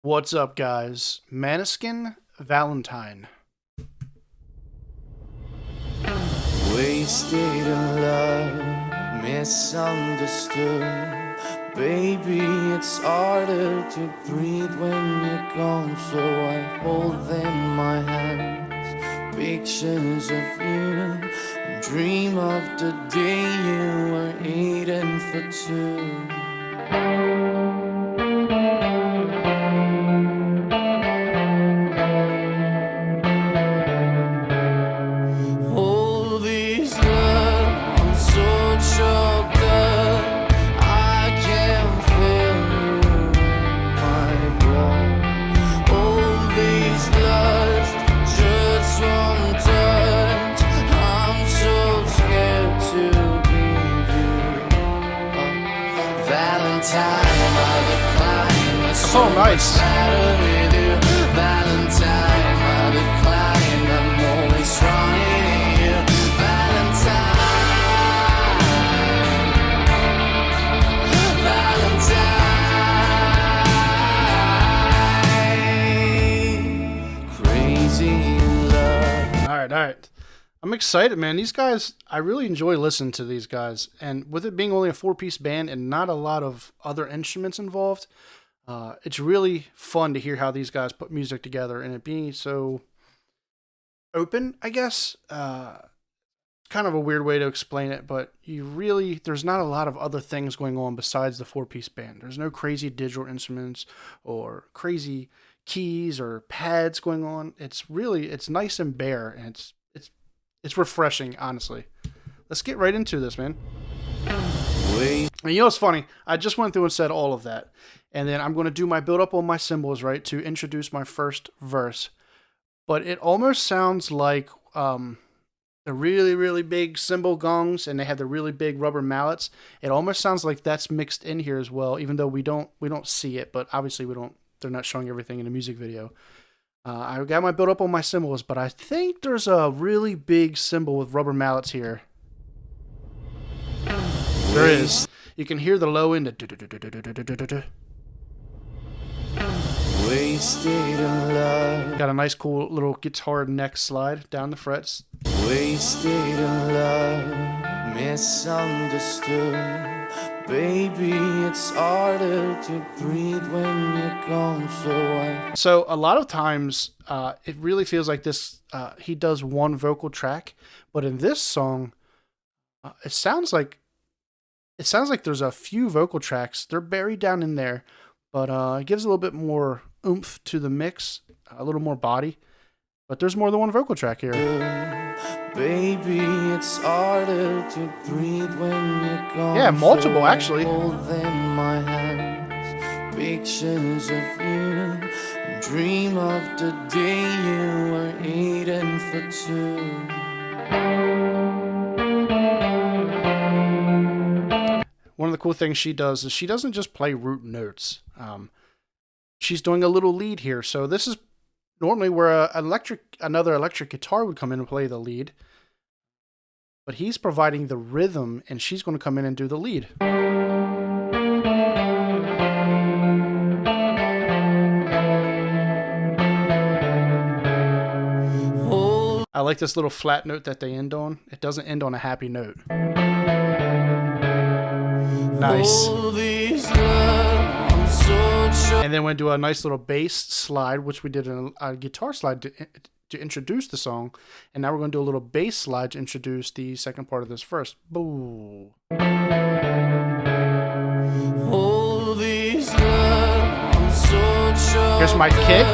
What's up, guys? Maneskin, Valentine. Wasted in love, misunderstood. Baby, it's harder to breathe when you're gone. So I hold them in my hands, pictures of you, and dream of the day you were eating for two. All these love, I'm so choked up, I can feel you in my blood. All these lust, just one touch, I'm so scared to leave you. Valentine, I decline, my soul nice. matter with you. Valentine, I decline, I'm always running to you. Valentine, crazy in love. All right. I'm excited, man. These guys, I really enjoy listening to these guys. And with it being only a four-piece band and not a lot of other instruments involved, it's really fun to hear how these guys put music together and it being so open, I guess. Kind of a weird way to explain it, but there's not a lot of other things going on besides the four-piece band. There's no crazy digital instruments or crazy keys or pads going on. It's nice and bare, and it's refreshing, honestly. Let's get right into this, man. Wait. And you know what's funny? I just went through and said all of that. And then I'm going to do my build up on my cymbals, right, to introduce my first verse. But it almost sounds like the really, really big cymbal gongs, and they have the really big rubber mallets. It almost sounds like that's mixed in here as well, even though we don't see it, but obviously they're not showing everything in the music video. I got my build up on my cymbals, but I think there's a really big cymbal with rubber mallets here. There is. You can hear the low end. Wasted in love, Got a nice, cool little guitar neck slide down the frets. wasted in love, misunderstood. Baby, it's harder to breathe when you're gone. So a lot of times, it really feels like this. He does one vocal track, but in this song, it sounds like there's a few vocal tracks. They're buried down in there, but it gives a little bit more oomph to the mix, a little more body. But there's more than one vocal track here. Baby, it's harder to breathe when you're gone. Yeah, multiple actually. Hold them in my hands, pictures of you, and dream of the day you were eating for two. One of the cool things she does is she doesn't just play root notes. She's doing a little lead here. So this is normally where another electric guitar would come in and play the lead. But he's providing the rhythm, and she's going to come in and do the lead. I like this little flat note that they end on. It doesn't end on a happy note. Nice. And then we do a nice little bass slide, which we did a guitar slide to introduce the song. And now we're going to do a little bass slide to introduce the second part of this verse. Boo. Here's my kick.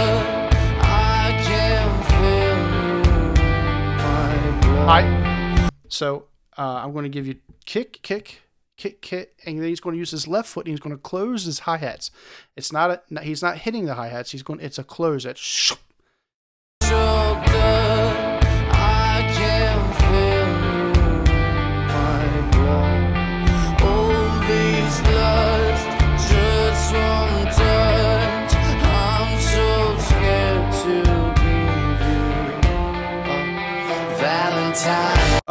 So I'm going to give you kick, and then he's going to use his left foot and he's going to close his hi-hats. He's not hitting the hi-hats. It's a close. It's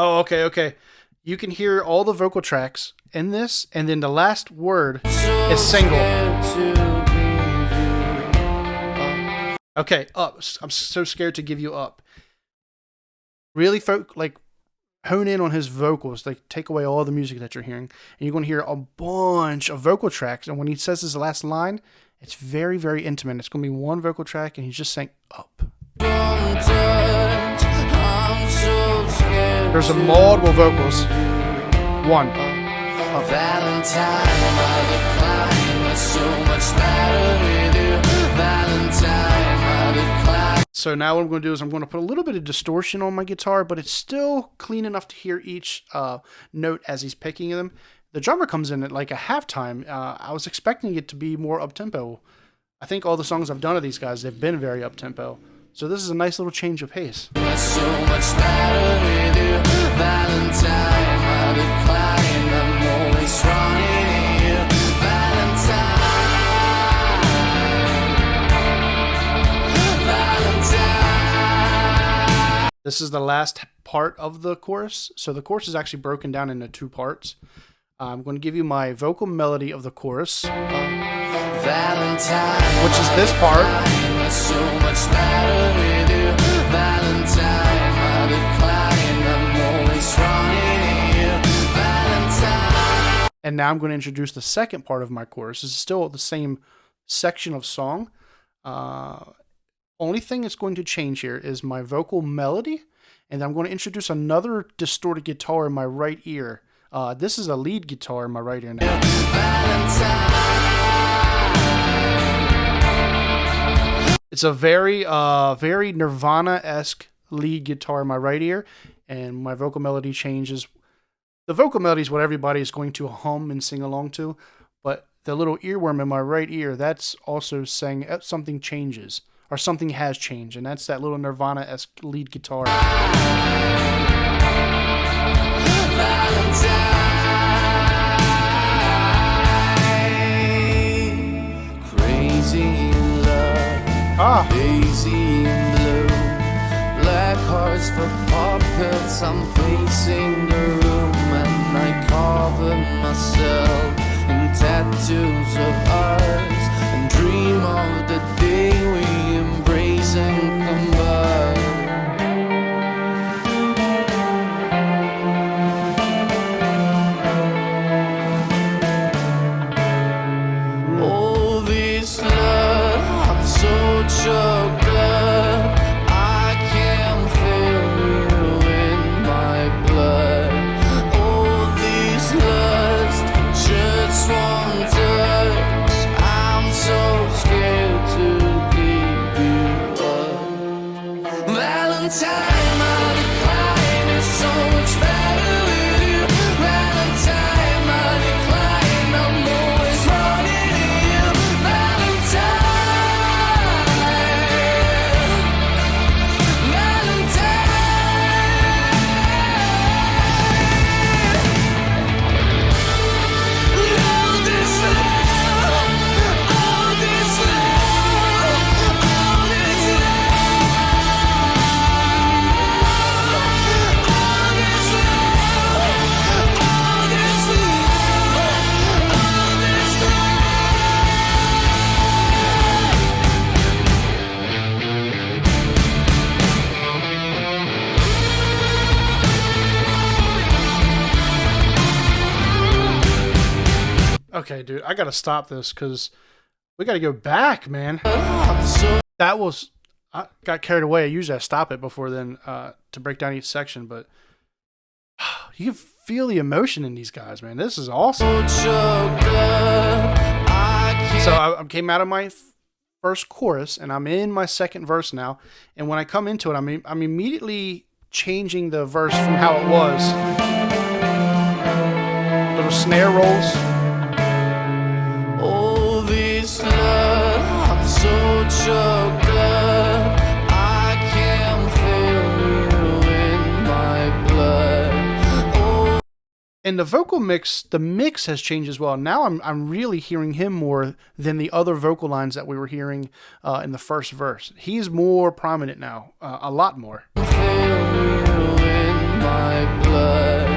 Oh, okay. You can hear all the vocal tracks in this, and then the last word is single. Okay, up. I'm so scared to give you up. Really, like hone in on his vocals. Like take away all the music that you're hearing, and you're going to hear a bunch of vocal tracks. And when he says his last line, it's very, very intimate. It's going to be one vocal track, and he's just saying up. There's a multiple vocals. One. Up. Valentine, I decline. So much better with you. Valentine, I decline. So now what I'm going to do is I'm going to put a little bit of distortion on my guitar, but it's still clean enough to hear each note as he's picking them. The drummer comes in at like a halftime. I was expecting it to be more up-tempo. I think all the songs I've done of these guys, they've been very up-tempo. So this is a nice little change of pace. So much better with you, Valentine, I decline. I'm always running you, Valentine. Valentine. This is the last part of the chorus. So the chorus is actually broken down into two parts. I'm going to give you my vocal melody of the chorus, Valentine, which is this part. So much better with you, Valentine, I decline. I'm always running you, Valentine. And now I'm going to introduce the second part of my chorus. This is still the same section of song. Only thing that's going to change here is my vocal melody, and I'm going to introduce another distorted guitar in my right ear. This is a lead guitar in my right ear now. It's a very Nirvana-esque lead guitar in my right ear, and my vocal melody changes. The vocal melody is what everybody is going to hum and sing along to, but the little earworm in my right ear, that's also saying something changes, or something has changed, and that's that little Nirvana-esque lead guitar. Crazy in love, lazy in blue, black hearts for pockets. I'm pacing the room and I cover myself in tattoos of ours and dream of the day we embrace and combine. Choked up, I can feel you in my blood. All these lust, just one touch. I'm so scared to give you up. Valentine, my decline is so much better with you. Valentine, my decline, I'm always running to you. Valentine. Okay, dude, I gotta stop this because we gotta go back, man. That was, I got carried away. Usually I stop it before then to break down each section, but you can feel the emotion in these guys, man. This is awesome. So I came out of my first chorus and I'm in my second verse now. And when I come into it, I'm immediately changing the verse from how it was. Little snare rolls. All this love, I'm so choked up, I can feel you in my blood. Oh. And the vocal mix, the mix has changed as well. Now I'm really hearing him more than the other vocal lines that we were hearing in the first verse. He's more prominent now, a lot more. Feel you in my blood.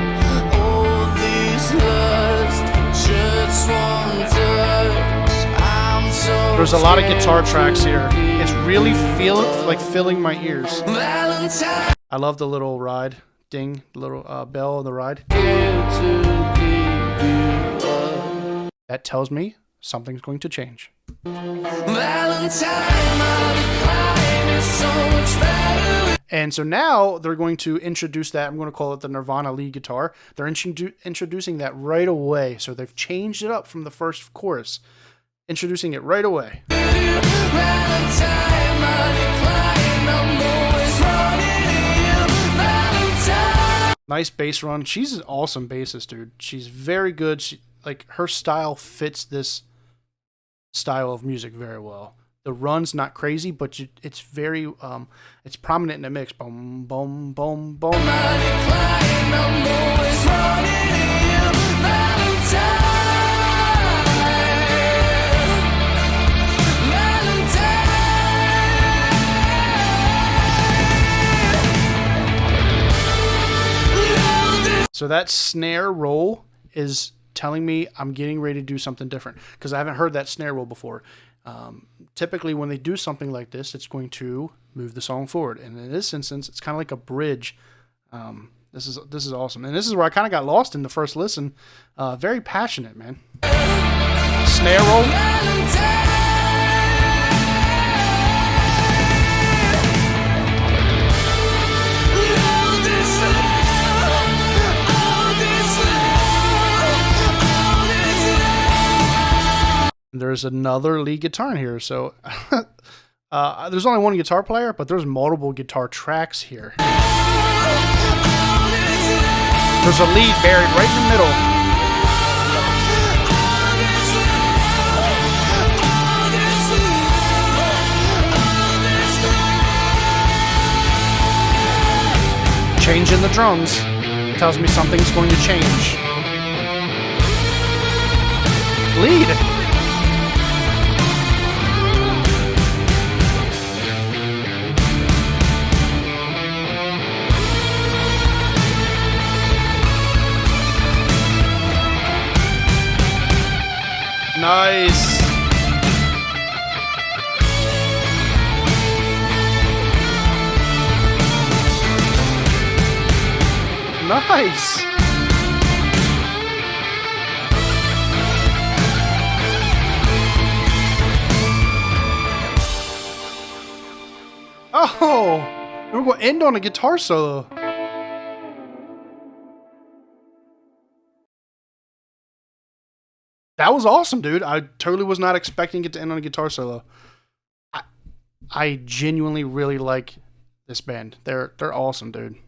All these lust, just one touch. I'm There's a lot of guitar tracks here. It's really filling my ears. Valentine. I love the little ride, ding, the little bell on the ride. That tells me something's going to change. And so now they're going to introduce that. I'm going to call it the Nirvana lead guitar. They're introducing that right away. So they've changed it up from the first chorus, introducing it right away. Nice bass run. She's an awesome bassist, dude. She's very good. Her style fits this style of music very well. The run's not crazy, but it's very it's prominent in the mix. Boom, boom, boom, boom. So that snare roll is telling me I'm getting ready to do something different because I haven't heard that snare roll before. Typically, when they do something like this, it's going to move the song forward. And in this instance, it's kind of like a bridge. This is awesome. And this is where I kind of got lost in the first listen. Very passionate, man. Snare roll. There's another lead guitar in here, so there's only one guitar player, but there's multiple guitar tracks here. There's a lead buried right in the middle. Change in the drums tells me something's going to change. Lead. Nice. Nice. Oh, we're going to end on a guitar solo. That was awesome, dude. I totally was not expecting it to end on a guitar solo. I genuinely really like this band. They're awesome, dude.